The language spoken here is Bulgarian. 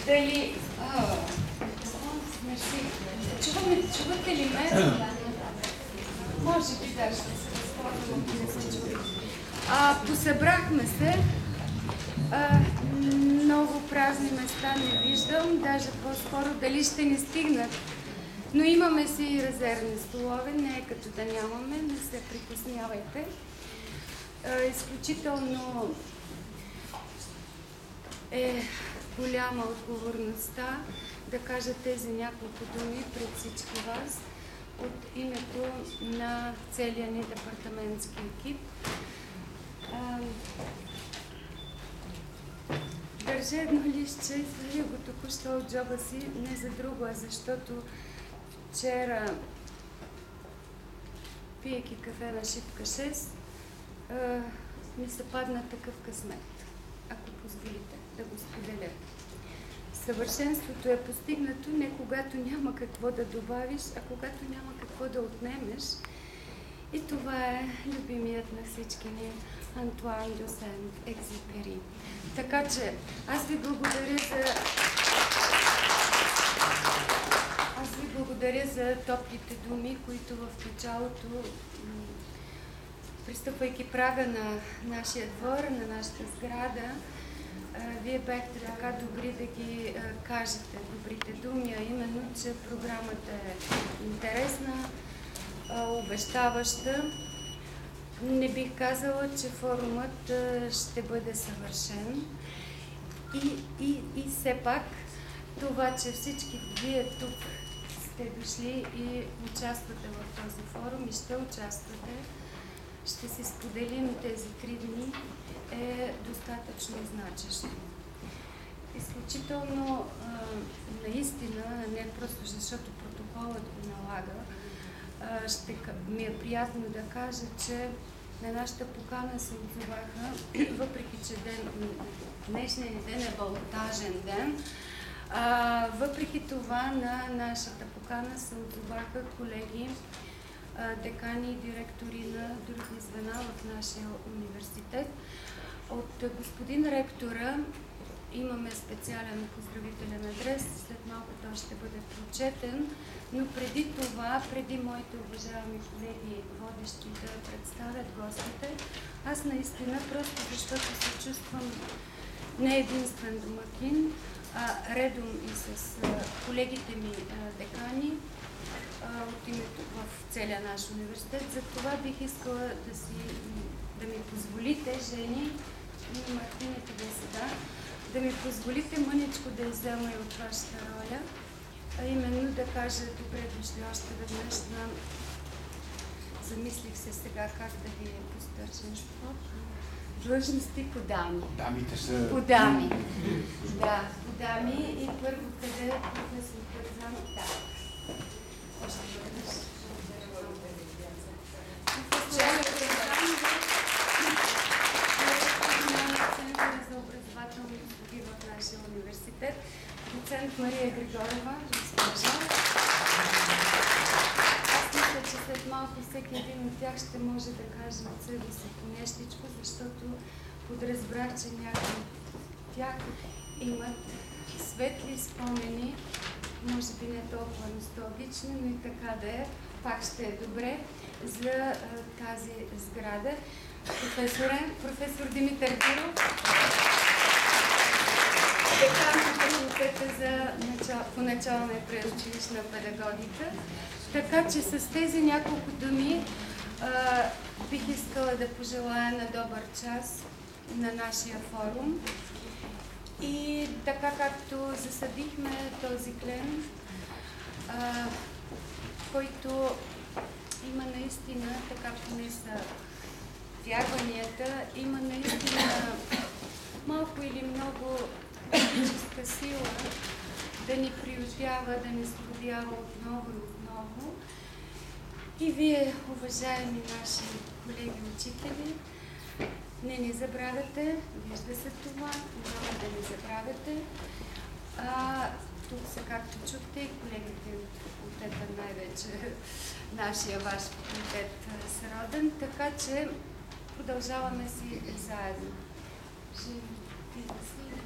Дали... Чувате ли ме? Може би да, ще се възползвам, ако не се чува. Посъбрахме се. Много празни места не виждам, даже по-скоро дали ще ни стигнат. Но имаме си и резервни столове, не е като да нямаме, не се притеснявайте. Изключително е голяма отговорността да кажа тези няколко думи пред всички вас от името на целия ни департаментски екип. Държа едно листче, свалих го току-що от джоба си, не за друго, а защото вчера, пиейки кафе на шипка 6, ми се падна такъв късмет, ако позволите да го споделя. Съвършенството е постигнато не когато няма какво да добавиш, а когато няма какво да отнемеш. И това е любимият на всички ни Антуан де Сент-Екзюпери. Така че аз ви благодаря за топлите думи, които в началото, пристъпвайки прага на нашия двор, на нашата сграда, вие бяхте така добри да ги кажете, добрите думи, а именно, че програмата е интересна, обещаваща. Не бих казала, че форумът ще бъде съвършен. И все пак това, че всички вие тук сте дошли и участвате в този форум и ще участвате, ще си споделим тези 3 дни, е достатъчно значещо. Изключително, наистина, не просто защото протоколът го налага, ми е приятно да кажа, че на нашата покана се отзоваха, въпреки че днешният ден е балотажен ден, въпреки това на нашата покана се отзоваха колеги, декани и директори на други звена в нашия университет. От господин ректора имаме специален поздравителен адрес, след малко той ще бъде прочетен, но преди това, преди моите уважаеми колеги водещи да представят гостите, аз наистина, просто защото се чувствам не единствен домакин, а редом и с колегите ми декани от името в целия наш университет. За това бих искала да ми позволите, жени, и Мартините да сега, да ми позволите мъничко да иззема и от вашата роля, а именно да кажа добре дошли още веднъж на... Замислих се сега как да ви постърчим длъжности по дами. Дамите са... По дами. Да, по дами. И първо къде е професор Бързан? Да. Още веднъж. За образователни услуги в нашия университет. Доцент Мария Григорова, госпожа. Аз мисля, че след малко всеки един от тях ще може да каже от себе си по нещичко, защото подразбрах, че някои от тях имат светли спомени, може би не толкова носталгични, но и така да е. Пак ще е добре за тази сграда. Професор Димитър Гиров, декан на факултета по начална и предучилищна педагогика. Така че с тези няколко думи бих искала да пожелая на добър час на нашия форум. И така както засадихме този клен, който има наистина, така поне са вярванията, има наистина малко или много физическа сила да ни приютява, да ни сходява отново и отново. И вие, уважаеми наши колеги учители, не ни забравяте, вижда се това, няма да ни забравяте. Тук са, както чухте, и колегите от факултета, най-вече нашия ваш факултет са роден, така че продължаваме си заедно. Живи, ти да си.